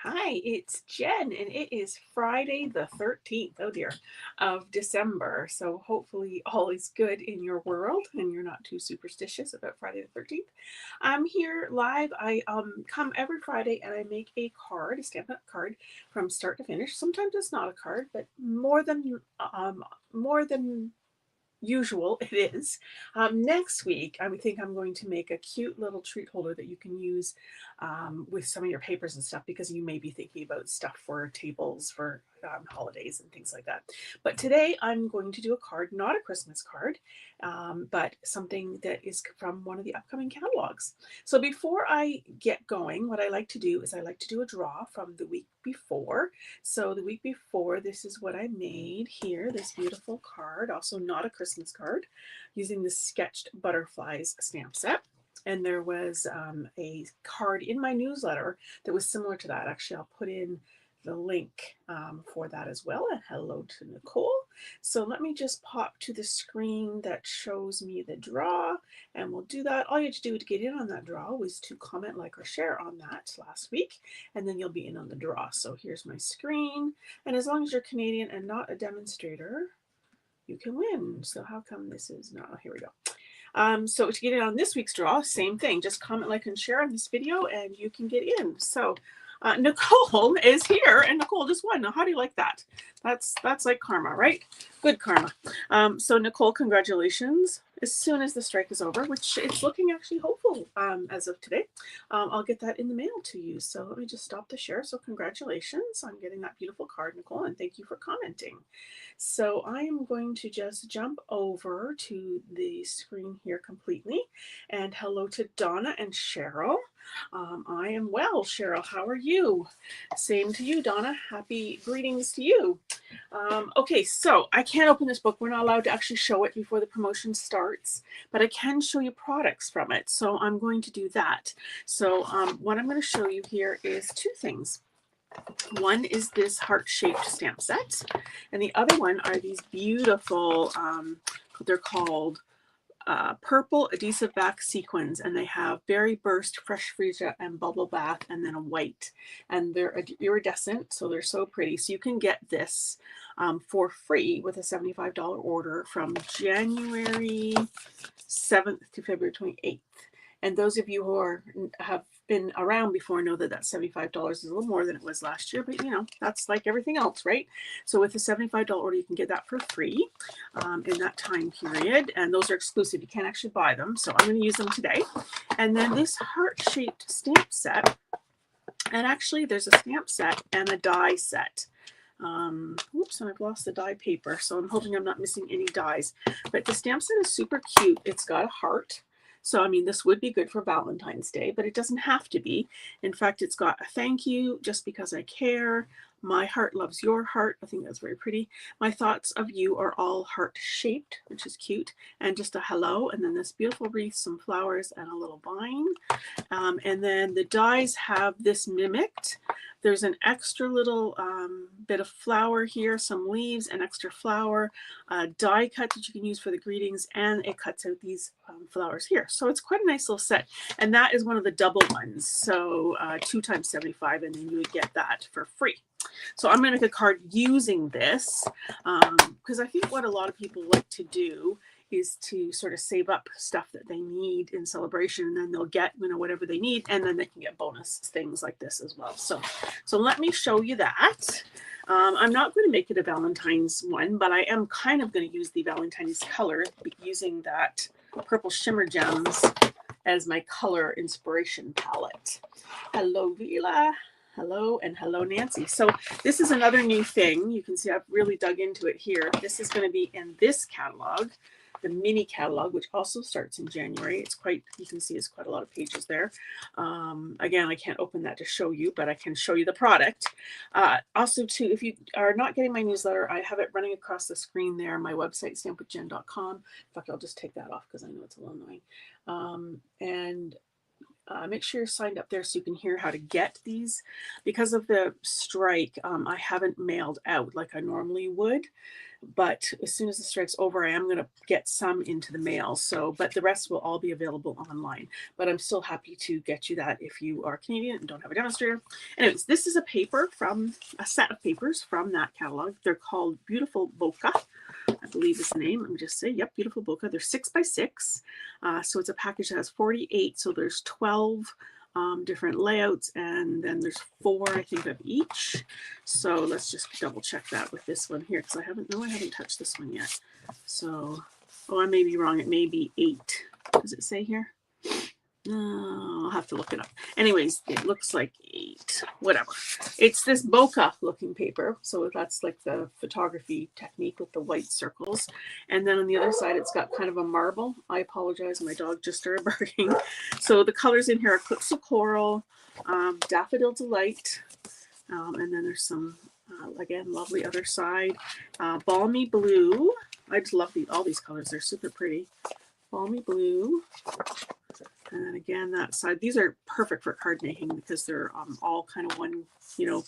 Hi, it's Jen, and it is Friday the 13th, oh dear, of December. So hopefully all is good in your world and you're not too superstitious about Friday the 13th. I'm here live. I come every Friday and I make a card, a Stampin' Up card from start to finish. Sometimes it's not a card, but more than usual it is. Next week, I think I'm going to make a cute little treat holder that you can use with some of your papers and stuff, because you may be thinking about stuff for tables for holidays and things like that. But today I'm going to do a card, not a Christmas card, but something that is from one of the upcoming catalogs. So before I get going, what I like to do is I like to do a draw from the week before. So the week before, this is what I made here, this beautiful card, also not a Christmas card, using the sketched butterflies stamp set. And there was a card in my newsletter that was similar to that. Actually, I'll put in the link for that as well. And hello to Nicole. So let me just pop to the screen that shows me the draw, and we'll do that. All you have to do to get in on that draw was to comment, like, or share on that last week, and then you'll be in on the draw. So here's my screen, and as long as you're Canadian and not a demonstrator, you can win. So how come this is not? Oh, here we go. So to get in on this week's draw, same thing. Just comment, like, and share on this video, and you can get in. So Nicole is here, and Nicole just won. Now, how do you like that? That's like karma, right? Good karma. So Nicole, congratulations. As soon as the strike is over, which it's looking actually hopeful as of today, I'll get that in the mail to you. So let me just stop the share. So congratulations on getting that beautiful card, Nicole, and thank you for commenting. So I am going to just jump over to the screen here completely. And hello to Donna and Cheryl. I am well, Cheryl. How are you? Same to you, Donna. Happy greetings to you. Okay, so I can't open this book. We're not allowed to actually show it before the promotion starts, but I can show you products from it. So I'm going to do that. So what I'm going to show you here is two things. One is this heart-shaped stamp set, and the other one are these beautiful, they're called purple adhesive back sequins, and they have berry burst, fresh freesia, and bubble bath, and then a white, and they're iridescent, so they're so pretty. So you can get this for free with a $75 order from January 7th to February 28th. And those of you who have been around before know that that $75 is a little more than it was last year, but you know, that's like everything else, right? So with a $75 order, you can get that for free in that time period. And those are exclusive. You can't actually buy them. So I'm going to use them today. And then this heart-shaped stamp set, and actually there's a stamp set and a die set. Oops, and I've lost the die paper, so I'm hoping I'm not missing any dies. But the stamp set is super cute. It's got a heart. So, I mean, this would be good for Valentine's Day, but it doesn't have to be. In fact, it's got a thank you, just because I care. My heart loves your heart. I think that's very pretty. My thoughts of you are all heart-shaped, which is cute. And just a hello, and then this beautiful wreath, some flowers, and a little vine. And then the dies have this mimicked. There's an extra little bit of flower here, some leaves, an extra flower, a die cut that you can use for the greetings, and it cuts out these flowers here. So it's quite a nice little set. And that is one of the double ones. So 2 times 75, and then you would get that for free. So I'm going to make a card using this because I think what a lot of people like to do is to sort of save up stuff that they need in celebration, and then they'll get, you know, whatever they need, and then they can get bonus things like this as well. So let me show you that. I'm not going to make it a Valentine's one, but I am kind of going to use the Valentine's color, using that Purple Shimmer Gems as my color inspiration palette. Hello, Vila. Hello, and hello, Nancy. So this is another new thing. You can see I've really dug into it here. This is going to be in this catalog, the mini catalog, which also starts in January. It's quite, you can see it's quite a lot of pages there. Again, I can't open that to show you, but I can show you the product. Also, too, if you are not getting my newsletter, I have it running across the screen there, my website, stampwithjen.com. In fact, I'll just take that off because I know it's a little annoying. Make sure you're signed up there so you can hear how to get these. Because of the strike, I haven't mailed out like I normally would. but as soon as the strike's over, I am going to get some into the mail. So, but the rest will all be available online. But I'm still happy to get you that if you are Canadian and don't have a demonstrator. Anyways, this is a paper from a set of papers from that catalog. They're called Beautiful Bokeh, I believe is the name. Let me just say, yep, Beautiful Bokeh. They're 6 by 6. So it's a package that has 48. So there's 12 different layouts, and then there's 4, I think, of each. So let's just double check that with this one here, because I haven't touched this one yet. So, oh, I may be wrong. It may be 8. Does it say here? No, I'll have to look it up. Anyways, it looks like 8, whatever. It's this bokeh looking paper. So that's like the photography technique with the white circles. And then on the other side, it's got kind of a marble. I apologize, my dog just started barking. So the colors in here are Clips of Coral, Daffodil Delight, and then there's some, again, lovely other side. Balmy Blue. I just love all these colors. They're super pretty. Balmy Blue. And then again, that side, these are perfect for card making because they're all kind of one,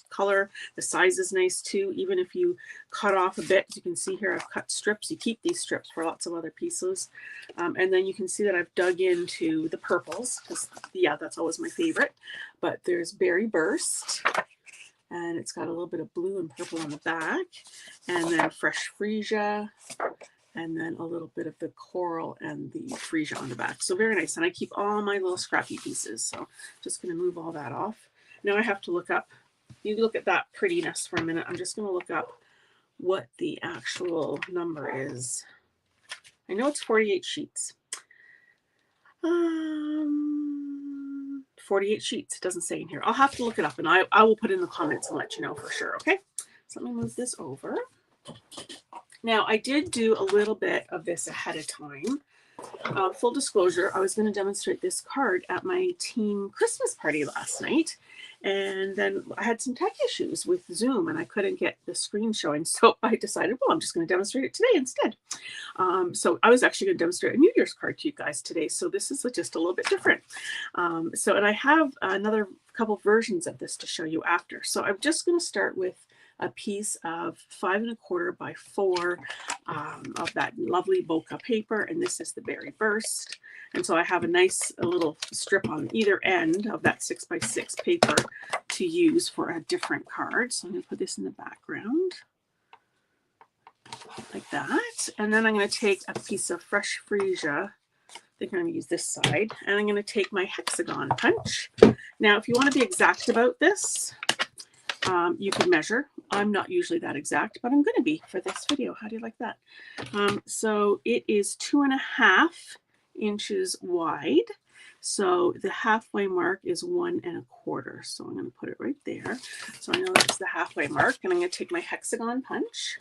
color. The size is nice too. Even if you cut off a bit, as you can see here, I've cut strips. You keep these strips for lots of other pieces. And then you can see that I've dug into the purples because, yeah, that's always my favorite. But there's Berry Burst, and it's got a little bit of blue and purple on the back. And then Fresh Freesia. And then a little bit of the coral and the freesia on the back. So very nice. And I keep all my little scrappy pieces. So just going to move all that off. Now I have to look up, you look at that prettiness for a minute. I'm just going to look up what the actual number is. I know it's 48 sheets. 48 sheets. It doesn't say in here. I'll have to look it up, and I will put in the comments and let you know for sure. Okay. So let me move this over. Now, I did do a little bit of this ahead of time. Full disclosure, I was going to demonstrate this card at my team Christmas party last night. And then I had some tech issues with Zoom, and I couldn't get the screen showing. So I decided, well, I'm just going to demonstrate it today instead. So I was actually going to demonstrate a New Year's card to you guys today. So this is just a little bit different. And I have another couple versions of this to show you after. So I'm just going to start with a piece of 5 1/4 by 4 of that lovely bokeh paper, and this is the Berry Burst. And so I have a little strip on either end of that 6 by 6 paper to use for a different card. So I'm going to put this in the background like that, and then I'm going to take a piece of Fresh Freesia. I think I'm going to use this side, and I'm going to take my hexagon punch. Now, if you want to be exact about this, you can measure. I'm not usually that exact, but I'm going to be for this video. How do you like that? So it is 2.5 inches wide. So the halfway mark is 1 1/4. So I'm going to put it right there. So I know that's the halfway mark. And I'm going to take my hexagon punch,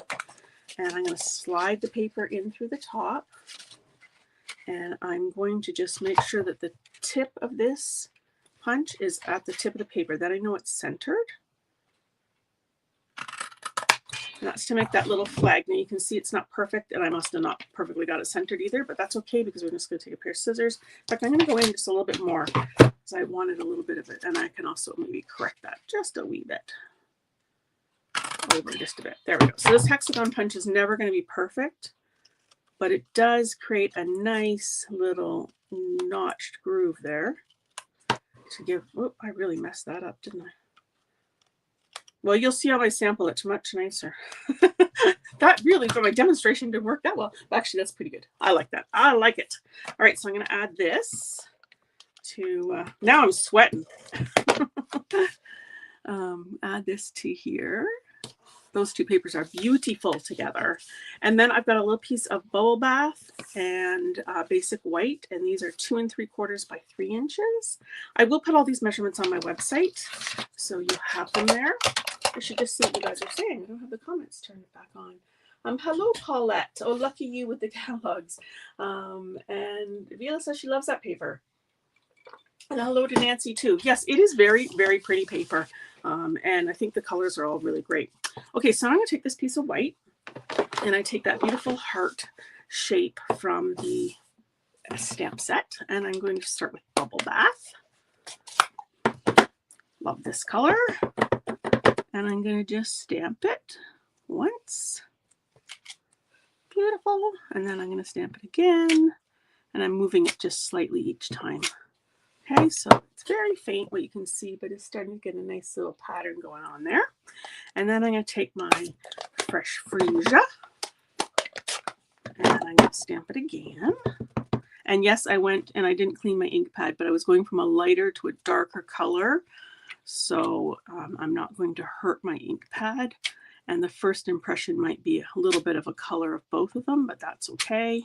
and I'm going to slide the paper in through the top. And I'm going to just make sure that the tip of this punch is at the tip of the paper. Then I know it's centered. And that's to make that little flag. Now you can see it's not perfect, and I must have not perfectly got it centered either, but that's okay because we're just going to take a pair of scissors. In fact, I'm going to go in just a little bit more because I wanted a little bit of it, and I can also maybe correct that just a wee bit. Over just a bit. There we go. So this hexagon punch is never going to be perfect, but it does create a nice little notched groove there to give, oh, I really messed that up, didn't I? Well, you'll see how I sample it's much nicer. That really, for my demonstration, didn't work that well. But actually, that's pretty good. I like that. I like it. All right, so I'm going to add this to, now I'm sweating. Add this to here. Those two papers are beautiful together. And then I've got a little piece of Bubble Bath and Basic White, and these are 2 3/4 by 3 inches. I will put all these measurements on my website, so you have them there. I should just see what you guys are saying. I don't have the comments turned back on. Hello, Paulette. Oh, lucky you with the catalogs. And Vila says she loves that paper. And hello to Nancy too. Yes, it is very, very pretty paper. And I think the colors are all really great. Okay, so I'm going to take this piece of white, and I take that beautiful heart shape from the stamp set, and I'm going to start with Bubble Bath. Love this color. And I'm going to just stamp it once. Beautiful. And then I'm going to stamp it again. And I'm moving it just slightly each time. Okay, so it's very faint what you can see, but it's starting to get a nice little pattern going on there. And then I'm going to take my fresh freesia and I'm going to stamp it again. And yes, I went and I didn't clean my ink pad, but I was going from a lighter to a darker color. So I'm not going to hurt my ink pad. And the first impression might be a little bit of a color of both of them, but that's okay.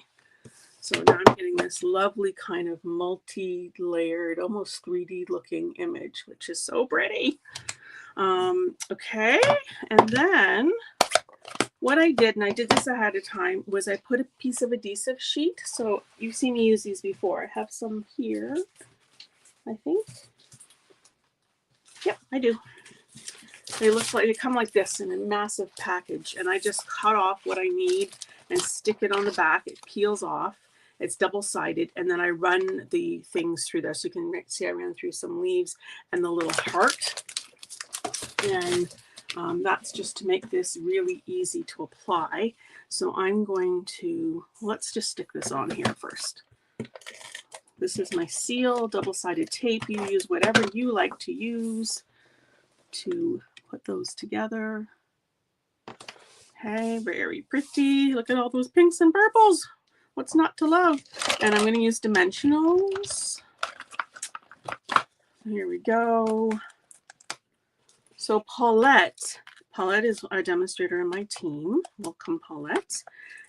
So now I'm getting this lovely kind of multi-layered, almost 3D looking image, which is so pretty. Okay, and then what I did, and I did this ahead of time, was I put a piece of adhesive sheet. So you've seen me use these before. I have some here, I think. Yep, I do. They look like, they come like this in a massive package, and I just cut off what I need and stick it on the back. It peels off. It's double-sided, and then I run the things through there. So you can see I ran through some leaves and the little heart. And that's just to make this really easy to apply. So I'm going to, let's just stick this on here first. This is my seal, double-sided tape. You use whatever you like to use to put those together. Okay, very pretty. Look at all those pinks and purples. What's not to love? And I'm going to use dimensionals. Here we go. So Paulette is our demonstrator in my team. Welcome, Paulette.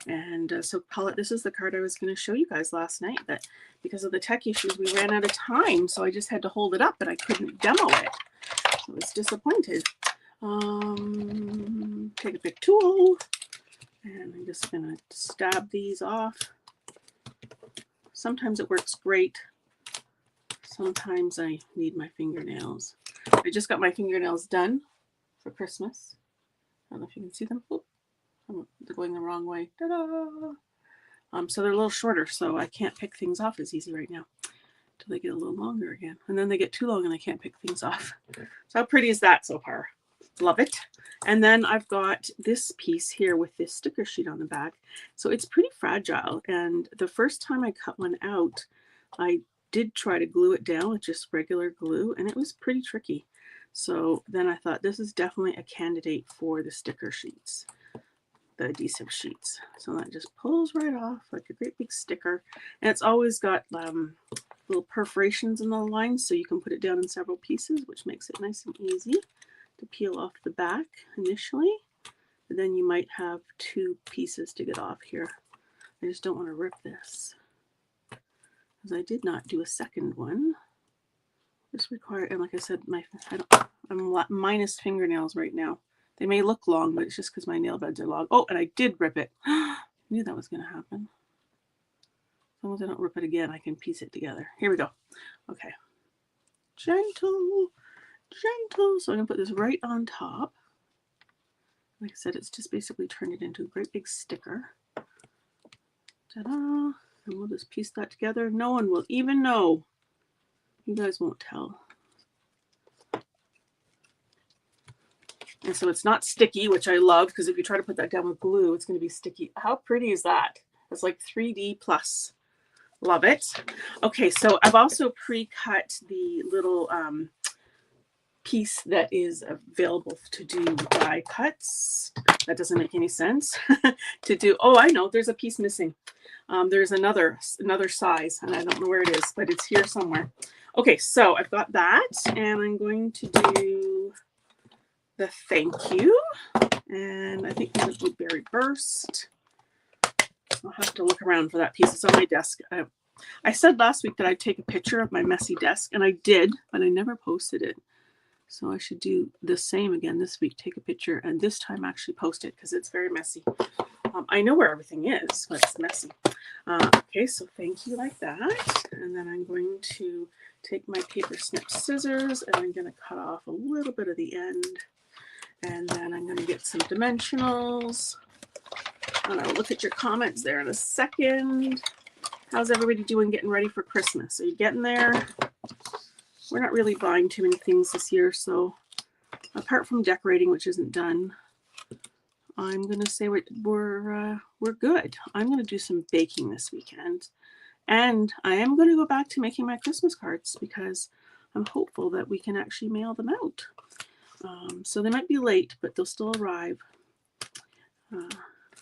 And so Paulette, this is the card I was going to show you guys last night, but because of the tech issues, we ran out of time. So I just had to hold it up and I couldn't demo it. I was disappointed. Take a big tool and I'm just going to stab these off. Sometimes it works great. Sometimes I need my fingernails. I just got my fingernails done for Christmas. I don't know if you can see them. Oop, they're going the wrong way. Ta-da! So they're a little shorter, so I can't pick things off as easy right now until they get a little longer again. And then they get too long and I can't pick things off. So how pretty is that so far? Love it. And then I've got this piece here with this sticker sheet on the back. So it's pretty fragile. And the first time I cut one out, I did try to glue it down with just regular glue, and it was pretty tricky. So then I thought this is definitely a candidate for the sticker sheets, the adhesive sheets. So that just pulls right off like a great big sticker. And it's always got little perforations in the lines, so you can put it down in several pieces, which makes it nice and easy to peel off the back initially. And then you might have two pieces to get off here. I just don't want to rip this, because I did not do a second one. This required, and like I said, I'm minus fingernails right now. They may look long, but it's just because my nail beds are long. Oh, and I did rip it. I knew that was going to happen. As long as I don't rip it again, I can piece it together. Here we go. Okay. Gentle, gentle. So I'm going to put this right on top. Like I said, it's just basically turned it into a great big sticker. Ta-da. And we'll just piece that together. No one will even know. You guys won't tell. And so it's not sticky, which I love, because if you try to put that down with glue, it's going to be sticky. How pretty is that? It's like 3D plus. Love it. Okay, so I've also pre-cut the little piece that is available to do die cuts. That doesn't make any sense. To do, oh, I know, there's a piece missing. There's another size, and I don't know where it is, but it's here somewhere. Okay, so I've got that, and I'm going to do the thank you, and I think it's a blueberry burst. I'll have to look around for that piece. It's on my desk. I said last week that I'd take a picture of my messy desk, and I did, but I never posted it. So I should do the same again this week, take a picture, and this time actually post it, because it's very messy. I know where everything is, but it's messy. Okay, so thank you like that. And then I'm going to take my paper snip scissors, and I'm going to cut off a little bit of the end. And then I'm going to get some dimensionals. And I'll look at your comments there in a second. How's everybody doing getting ready for Christmas? Are you getting there? We're not really buying too many things this year, so apart from decorating, which isn't done, I'm going to say we're good. I'm going to do some baking this weekend. And I am going to go back to making my Christmas cards because I'm hopeful that we can actually mail them out. So they might be late, but they'll still arrive.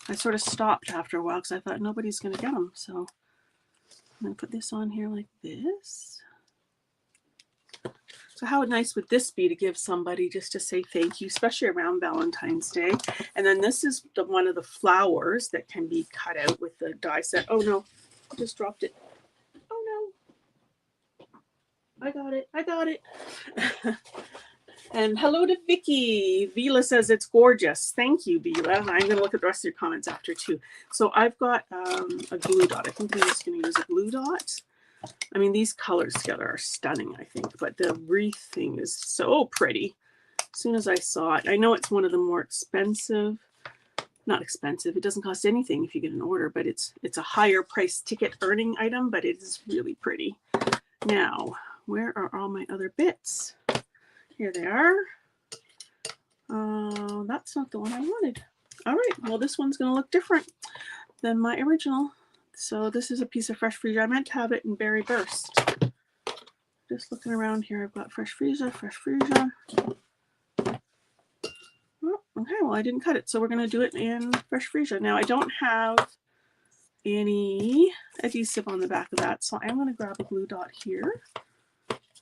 I sort of stopped after a while because I thought nobody's going to get them. So I'm going to put this on here like this. So how nice would this be to give somebody just to say thank you, especially around Valentine's Day? And then this is one of the flowers that can be cut out with the die set. Oh no, I just dropped it. Oh no, I got it. I got it. And hello to Vicky. Vila says it's gorgeous. Thank you, Vila. I'm going to look at the rest of your comments after too. So I've got a glue dot. I think I'm just going to use a glue dot. I mean, these colors together are stunning, I think, but the wreath thing is so pretty. As soon as I saw it, I know it's one of the more expensive, not expensive, it doesn't cost anything if you get an order, but it's a higher price ticket earning item, but it is really pretty. Now, where are all my other bits? Here they are. That's not the one I wanted. All right, well, this one's going to look different than my original. So this is a piece of fresh freesia. I meant to have it in berry burst. Just looking around here, I've got fresh freesia, fresh freesia. Oh, okay, well, I didn't cut it, so we're going to do it in fresh freesia. Now, I don't have any adhesive on the back of that, so I'm going to grab a glue dot here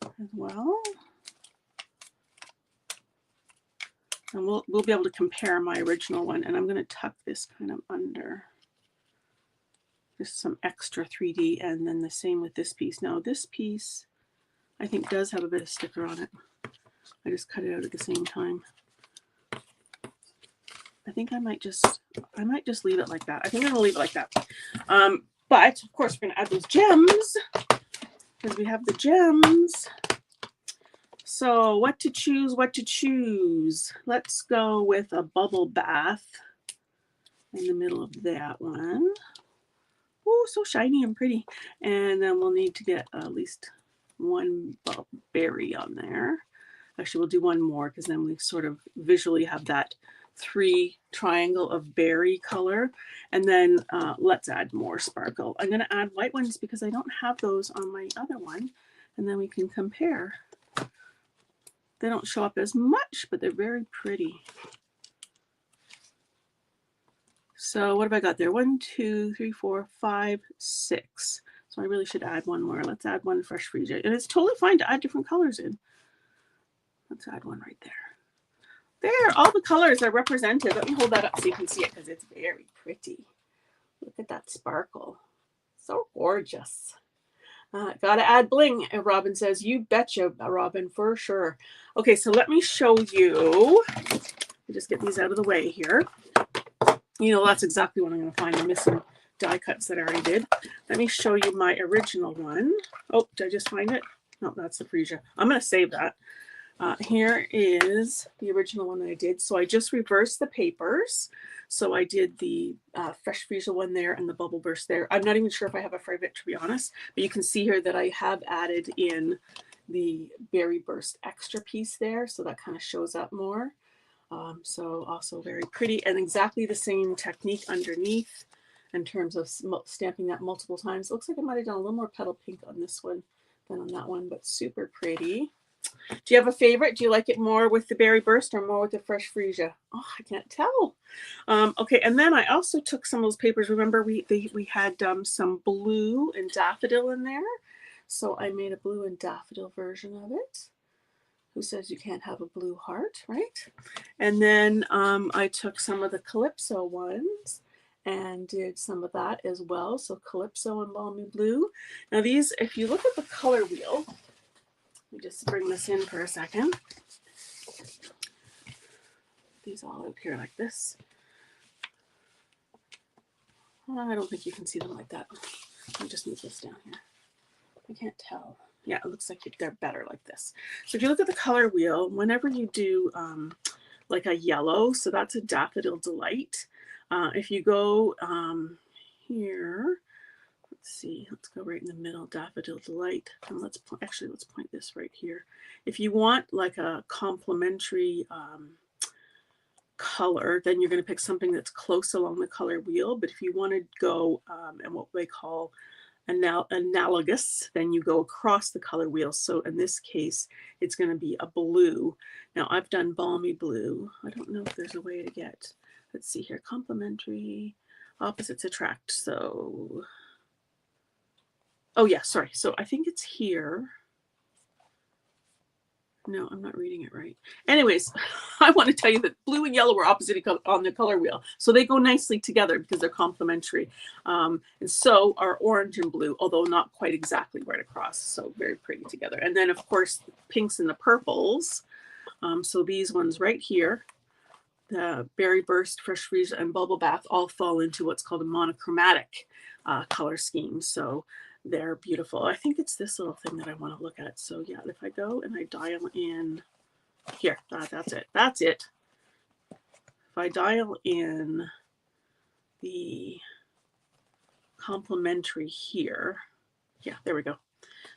as well. And we'll be able to compare my original one, and I'm going to tuck this kind of under. Just some extra 3D, and then the same with this piece. Now this piece, I think, does have a bit of sticker on it. I just cut it out at the same time. I think I might just leave it like that. I think I'm gonna leave it like that. But of course we're gonna add those gems because we have the gems. So what to choose? What to choose? Let's go with a bubble bath in the middle of that one. Oh, so shiny and pretty. And then we'll need to get at least one berry on there. Actually, we'll do one more because then we sort of visually have that 3 triangle of berry color. And then let's add more sparkle. I'm going to add white ones because I don't have those on my other one. And then we can compare. They don't show up as much, but they're very pretty. So what have I got there? 1, 2, 3, 4, 5, 6. So I really should add one more. Let's add one fresh freesia. And it's totally fine to add different colors in. Let's add one right there. There, all the colors are represented. Let me hold that up so you can see it because it's very pretty. Look at that sparkle. So gorgeous. Gotta add bling. And Robin says, you betcha, Robin, for sure. Okay, so let me show you. Just get these out of the way here. You know, that's exactly what I'm going to find. I'm missing die cuts that I already did. Let me show you my original one. Oh, did I just find it? No, that's the freesia. I'm going to save that. Here is the original one that I did. So I just reversed the papers. So I did the fresh freesia one there and the bubble burst there. I'm not even sure if I have a favorite, to be honest. But you can see here that I have added in the berry burst extra piece there. So that kind of shows up more. So also very pretty and exactly the same technique underneath in terms of stamping that multiple times. It looks like I might have done a little more petal pink on this one than on that one, but super pretty. Do you have a favorite? Do you like it more with the berry burst or more with the fresh freesia? Oh, I can't tell. Okay, and then I also took some of those papers. Remember we had some blue and daffodil in there. So I made a blue and daffodil version of it. Who says you can't have a blue heart, right? And then I took some of the Calypso ones and did some of that as well. So Calypso and Balmy Blue. Now these, if you look at the color wheel, let me just bring this in for a second. These all out here like this. I don't think you can see them like that. I'll just move this down here. I can't tell. Yeah, it looks like they're better like this. So if you look at the color wheel, whenever you do like a yellow, so that's a Daffodil Delight. If you go here, let's see, let's go right in the middle, Daffodil Delight. And let's point this right here. If you want like a complementary color, then you're going to pick something that's close along the color wheel. But if you want to go and what they call analogous, then you go across the color wheel. So in this case, it's going to be a blue. Now I've done balmy blue. I don't know if there's a way to get, let's see here, complementary, opposites attract. So, oh yeah, sorry. So I think it's here. No, I'm not reading it right. Anyways, I want to tell you that blue and yellow are opposite on the color wheel. So they go nicely together because they're complementary. And so are orange and blue, although not quite exactly right across. So very pretty together. And then, of course, the pinks and the purples. So these ones right here, the Berry Burst, Fresh Freeze, and Bubble Bath all fall into what's called a monochromatic color scheme. So they're beautiful. I think it's this little thing that I want to look at. So yeah, if I go and I dial in here, that's it. That's it. If I dial in the complementary here, yeah, there we go.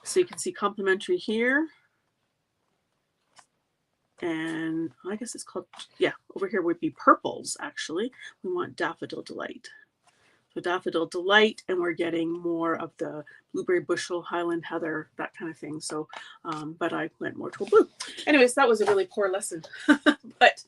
So you can see complementary here. And I guess it's called, yeah, over here would be purples, actually. We want Daffodil Delight. So Daffodil Delight, and we're getting more of the Blueberry Bushel, Highland Heather, that kind of thing. So, but I went more to a blue. Anyways, that was a really poor lesson. But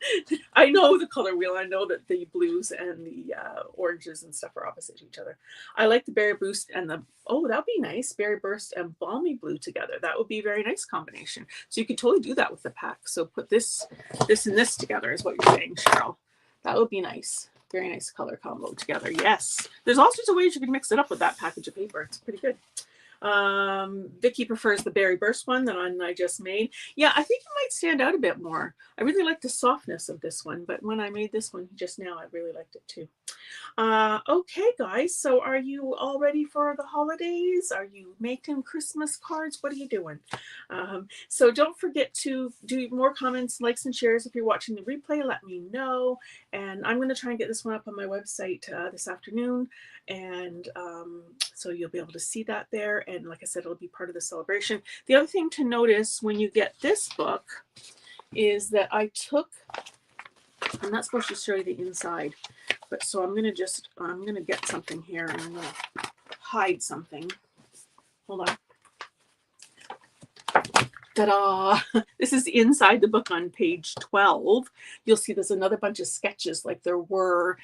I know the color wheel. I know that the blues and the oranges and stuff are opposite each other. I like the Berry Boost and the, oh, that would be nice, Berry Burst and Balmy Blue together. That would be a very nice combination. So you could totally do that with the pack. So put this and this together is what you're saying, Cheryl. That would be nice. Very nice color combo together. Yes. There's all sorts of ways you can mix it up with that package of paper. It's pretty good. Vicky prefers the Berry Burst one that I just made. Yeah, I think it might stand out a bit more. I really like the softness of this one, but when I made this one just now, I really liked it too. Okay, guys, so are you all ready for the holidays? Are you making Christmas cards? What are you doing? So don't forget to do more comments, likes, and shares. If you're watching the replay, let me know. And I'm going to try and get this one up on my website this afternoon. And so you'll be able to see that there. And like I said, it'll be part of the celebration. The other thing to notice when you get this book is that I took, I'm not supposed to show you the inside, but so I'm going to get something here and I'm going to hide something. Hold on. Ta-da! This is inside the book on page 12. You'll see there's another bunch of sketches like there were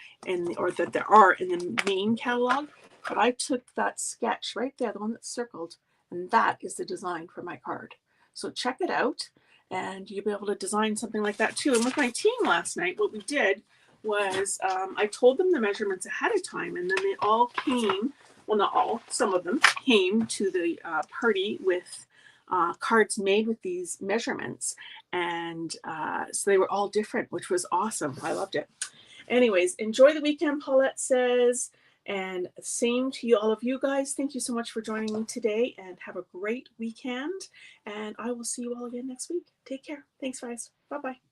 or that there are in the main catalog. But I took that sketch right there, the one that's circled, and that is the design for my card. So check it out, and you'll be able to design something like that too. And with my team last night, what we did was I told them the measurements ahead of time, and then they all came, well, not all, some of them came to the party with cards made with these measurements. And so they were all different, which was awesome. I loved it. Anyways, enjoy the weekend, Paulette says. And same to you, all of you guys. Thank you so much for joining me today, and have a great weekend. And I will see you all again next week. Take care. Thanks, guys. Bye-bye.